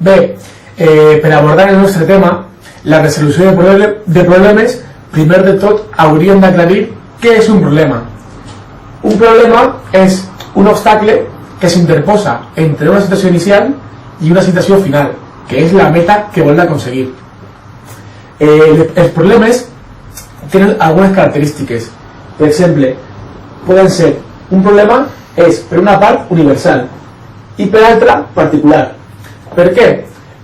Bé, per abordar el nostre tema, la resolució de problemes, primer de tot hauríem d'aclarir què és un problema. Un problema és un obstacle que s'interposa entre una situació inicial i una situació final, que és la meta que vol aconseguir. Els problemes tenen algunes característiques. Per exemple, poden ser, un problema és per una part universal i per altra particular. Per què?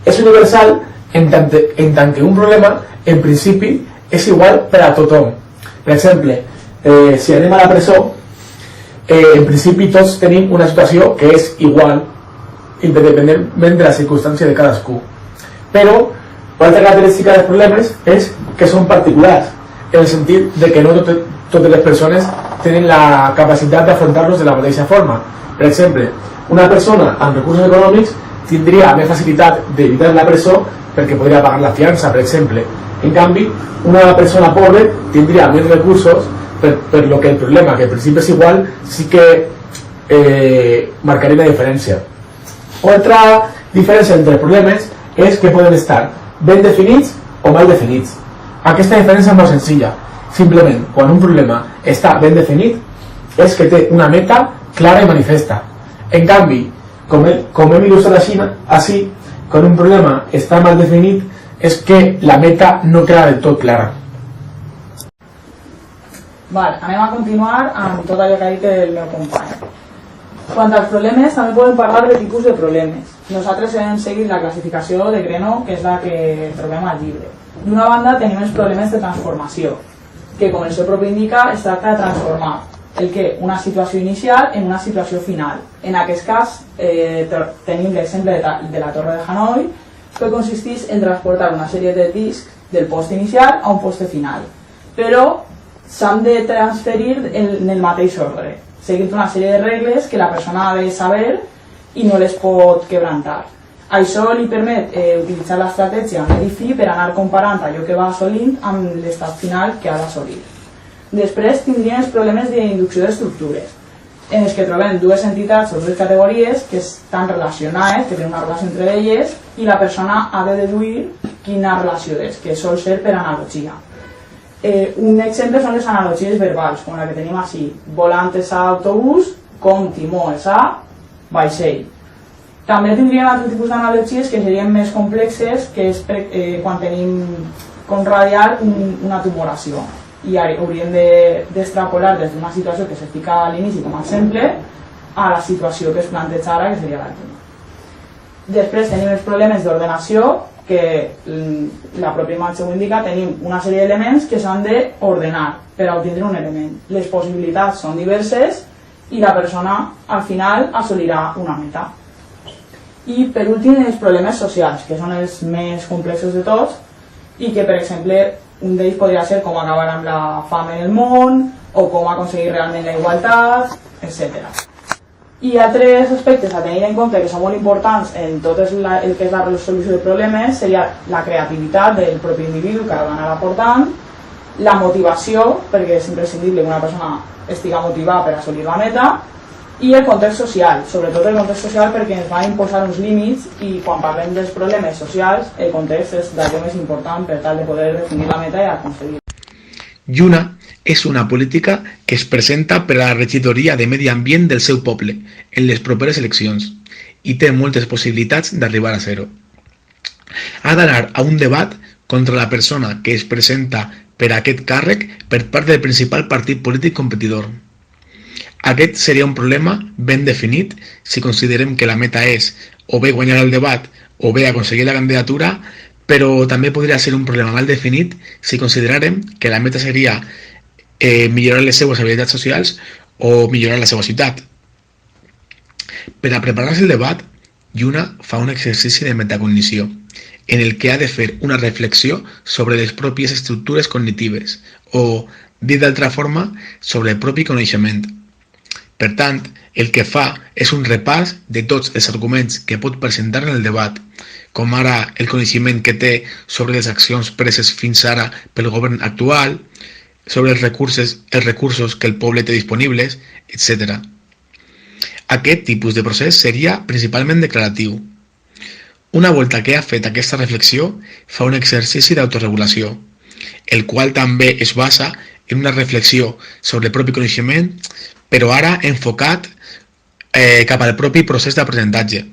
És universal en tant que un problema en principi és igual per a tothom. Per exemple, si anem a la presó, en principi tots tenim una situació que és igual independentment de la circumstància de cadascú. Però una altra característica dels problemes és que són particulars, en el sentit de que no totes les persones tenen la capacitat d'afrontar-los de la mateixa forma. Per exemple, una persona amb recursos econòmics tindria més facilitat d'evitar la presó perquè podria pagar la fiança, per exemple. En canvi, una persona pobra tindria més recursos per lo que el problema, que en principi és igual, sí que marcaria una diferència. Otra diferència entre problemes és que poden estar ben definits o mal definits. Aquesta diferència és molt senzilla. Simplement, quan un problema està ben definit, és que té una meta clara i manifesta. En canvi, com hem il·lustrat així, quan un problema està mal definit, és que la meta no queda del tot clara. Anem a continuar amb tot allò que ha dit el meu company. Quant als problemes, també podem parlar de tipus de problemes. Nosaltres hem seguit la classificació de Greno, que és la que trobem al llibre. D'una banda, tenim els problemes de transformació, que, com el seu propi indica, es tracta de transformar una situació inicial en una situació final. En aquest cas, tenim l'exemple de la Torre de Hanoi, que consisteix en transportar una sèrie de discs del post inicial a un post final. Però s'han de transferir en el mateix ordre, seguint una sèrie de regles que la persona ha de saber i no les pot quebrantar. Això li permet utilitzar l'estratègia Medify per anar comparant allò que va assolint amb l'estat final que ha d'assolir. Després tindríem els problemes d'inducció d'estructures, en els que trobem dues entitats o dues categories que estan relacionades, que tenen una relació entre elles, i la persona ha de deduir quina relació és, que sol ser per analogia. Un exemple són les analogies verbals, com la que tenim així: volant és a autobús, com timó és a vaixell. També tindríem altres tipus d'analogies que serien més complexes, que és quan tenim com radial una tumoració. I hauríem d'extrapolar des d'una situació que se fica a l'inici com a exemple a la situació que es planteja ara, que seria l'altra. Després tenim els problemes d'ordenació, que la pròpia imatge ho indica. Tenim una sèrie d'elements que s'han d'ordenar per a obtindre un element. Les possibilitats són diverses i la persona al final assolirà una meta. I per últim, els problemes socials, que són els més complexos de tots i que, per exemple, un d'ells podria ser com acabar amb la fam en el món o com aconseguir realment la igualtat, etc. I altres aspectes a tenir en compte que són molt importants en tot el que és la resolució de problemes seria la creativitat del propi individu que ha d'anar aportant, la motivació, perquè és imprescindible que una persona estiga motivada per assolir la meta, i el context social, sobretot el context social perquè ens va imposar uns límits i quan parlem dels problemes socials el context és d'allò més important per tal de poder definir la meta i aconseguir. Lluna és una política que es presenta per a la regidoria de Medi Ambient del seu poble en les properes eleccions i té moltes possibilitats d'arribar a ser-ho. Ha d'anar a un debat contra la persona que es presenta per a aquest càrrec per part del principal partit polític competidor. Aquest seria un problema ben definit si considerem que la meta és o bé guanyar el debat o bé aconseguir la candidatura, però també podria ser un problema mal definit si considerarem que la meta seria millorar les seues habilitats socials o millorar la seva ciutat. Per a preparar-se el debat, Lluna fa un exercici de metacognició, en el que ha de fer una reflexió sobre les pròpies estructures cognitives, o, dit d'altra forma, sobre el propi coneixement. Per tant, el que fa és un repàs de tots els arguments que pot presentar en el debat, com ara el coneixement que té sobre les accions preses fins ara pel govern actual, sobre els recursos que el poble té disponibles, etc. Aquest tipus de procés seria principalment declaratiu. Una volta que ha fet aquesta reflexió, fa un exercici d'autoregulació, el qual també es basa en una reflexió sobre el propi coneixement, però ara enfocat cap al propi procés d'aprenentatge.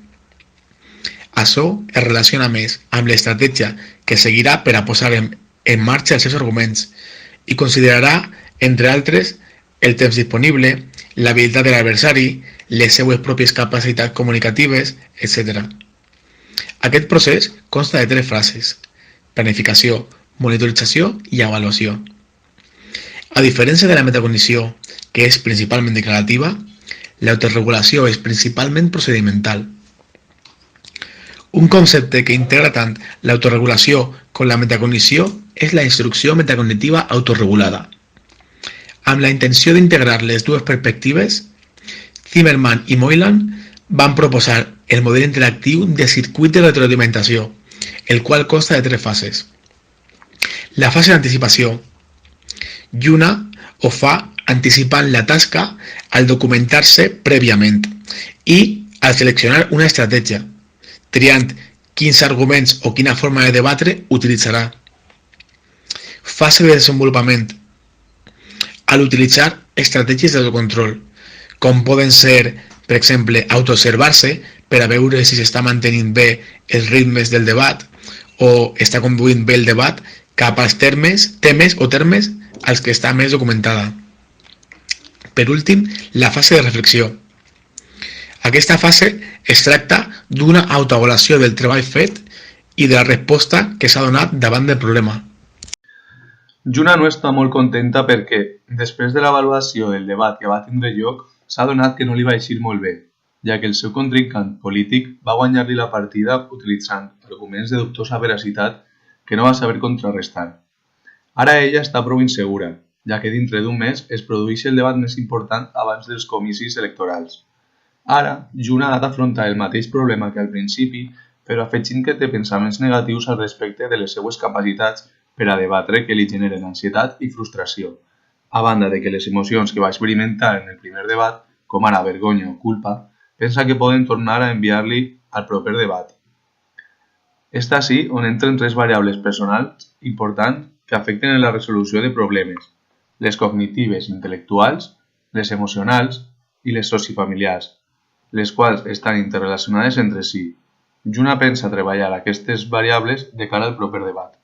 Açò es relaciona més amb l'estratègia que seguirà per a posar en marxa els seus arguments i considerarà, entre altres, el temps disponible, l'habilitat de l'adversari, les seues pròpies capacitats comunicatives, etc. Aquest procés consta de 3 fases: planificació, monitorització i avaluació. A diferència de la metacognició, que és principalment declarativa, l'autoregulació és principalment procedimental. Un concepte que integra tant l'autoregulació com la metacognició és la instrucció metacognitiva autorregulada. Amb la intenció d'integrar les dues perspectives, Zimmerman i Moylan van proposar el model interactiu de circuit de retroalimentació, el qual consta de 3 fases. La fase d'anticipació. Lluna ho fa anticipant la tasca al documentar-se prèviament i al seleccionar una estratègia, triant quins arguments o quina forma de debatre utilitzarà. Fase de desenvolupament. Al utilitzar estratègies d'autocontrol, com poden ser, per exemple, autoobservar-se per a veure si s'està mantenint bé els ritmes del debat o està conduint bé el debat cap als temes als que està més documentada. Per últim, la fase de reflexió. Aquesta fase es tracta d'una autoavaluació del treball fet i de la resposta que s'ha donat davant del problema. Lluna no està molt contenta perquè, després de l'avaluació del debat que va tindre lloc, s'ha donat que no li va eixir molt bé, ja que el seu contrincant polític va guanyar-li la partida utilitzant arguments de dubtosa veracitat que no va saber contrarrestar. Ara ella està prou insegura, ja que dintre d'un mes es produeix el debat més important abans dels comicis electorals. Ara, Lluna ha d'afrontar el mateix problema que al principi, però afegint que té pensaments negatius al respecte de les seues capacitats per a debatre que li generen ansietat i frustració, a banda de que les emocions que va experimentar en el primer debat, com ara vergonya o culpa, pensa que poden tornar a enviar-li al proper debat. És ací on entren 3 variables personals importants que afecten en la resolució de problemes: les cognitives intel·lectuals, les emocionals i les sociofamiliars, les quals estan interrelacionades entre si. Lluna pensa treballar aquestes variables de cara al proper debat.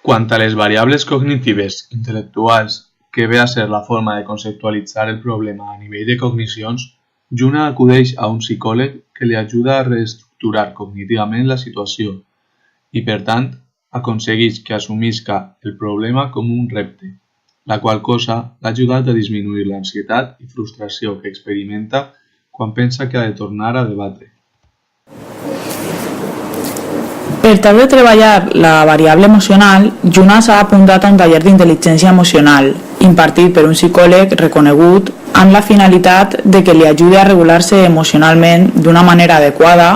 Quant a les variables cognitives intel·lectuals, que ve a ser la forma de conceptualitzar el problema a nivell de cognicions, Lluna acudeix a un psicòleg que li ajuda a reestructurar cognitivament la situació i, per tant, aconsegueix que assumisca el problema com un repte, la qual cosa l'ha ajudat a disminuir l'ansietat i frustració que experimenta quan pensa que ha de tornar a debatre. Per tal de treballar la variable emocional, Lluna s'ha apuntat a un taller d'intel·ligència emocional, impartit per un psicòleg reconegut amb la finalitat de que li ajudi a regular-se emocionalment d'una manera adequada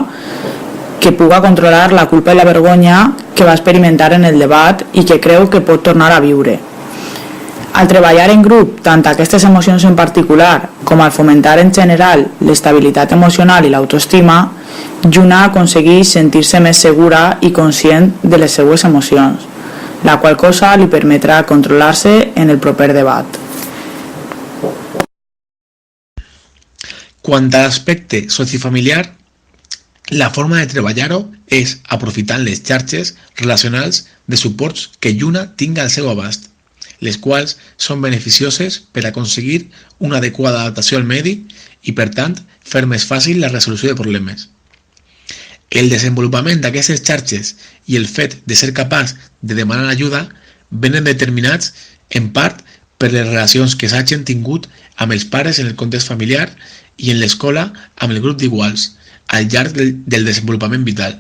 que puga controlar la culpa i la vergonya que va experimentar en el debat i que creu que pot tornar a viure. Al treballar en grup tant aquestes emocions en particular com al fomentar en general l'estabilitat emocional i l'autoestima, Lluna aconsegueix sentir-se més segura i conscient de les seues emocions, la qual cosa li permetrà controlar-se en el proper debat. Quant a l'aspecte sociofamiliar, la forma de treballar-ho és aprofitant les xarxes relacionals de suports que Lluna tinga al seu abast, les quals són beneficioses per aconseguir una adequada adaptació al medi i, per tant, fer més fàcil la resolució de problemes. El desenvolupament d'aquestes xarxes i el fet de ser capaç de demanar ajuda venen determinats, en part, per les relacions que s'hagin tingut amb els pares en el context familiar i en l'escola amb el grup d'iguals al llarg del desenvolupament vital.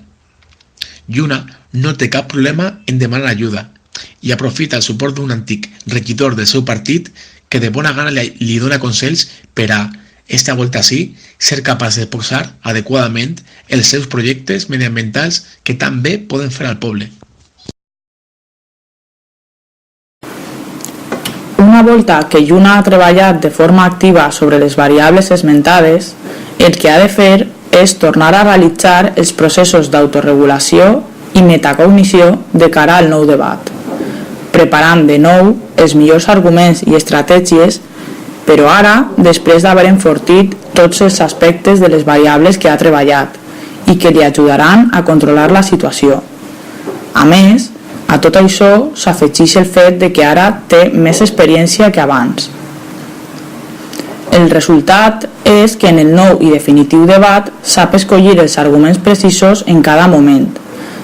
Yuna no té cap problema en demanar ajuda i aprofita el suport d'un antic regidor del seu partit que de bona gana li dona consells per a, esta volta sí, ser capaç de posar adequadament els seus projectes mediambientals que tan bé poden fer al poble. Una volta que Yuna ha treballat de forma activa sobre les variables esmentades, el que ha de fer és tornar a realitzar els processos d'autoregulació i metacognició de cara al nou debat, preparant de nou els millors arguments i estratègies, però ara després d'haver enfortit tots els aspectes de les variables que ha treballat i que li ajudaran a controlar la situació. A més, a tot això s'afegeix el fet de que ara té més experiència que abans. El resultat és que en el nou i definitiu debat sap escollir els arguments precisos en cada moment,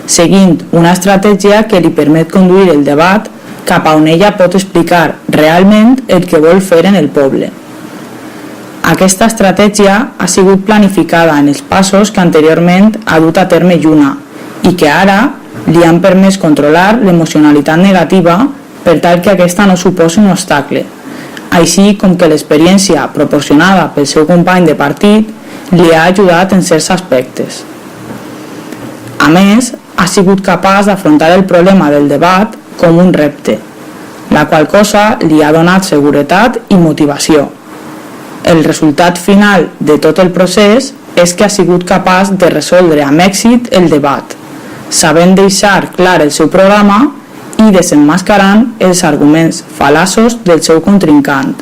seguint una estratègia que li permet conduir el debat cap a on ella pot explicar realment el que vol fer en el poble. Aquesta estratègia ha sigut planificada en els passos que anteriorment ha dut a terme Yuna i que ara li han permès controlar l'emocionalitat negativa per tal que aquesta no suposi un obstacle, així com que l'experiència proporcionada pel seu company de partit li ha ajudat en certs aspectes. A més, ha sigut capaç d'afrontar el problema del debat com un repte, la qual cosa li ha donat seguretat i motivació. El resultat final de tot el procés és que ha sigut capaç de resoldre amb èxit el debat, sabent deixar clar el seu programa i desemmascarant els arguments fal·laços del seu contrincant.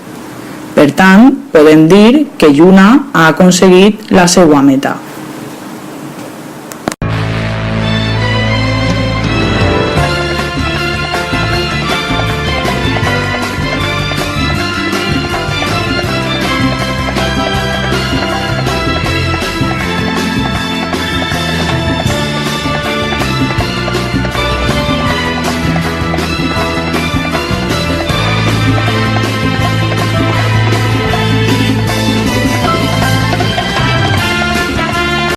Per tant, podem dir que Yuna ha aconseguit la seva meta.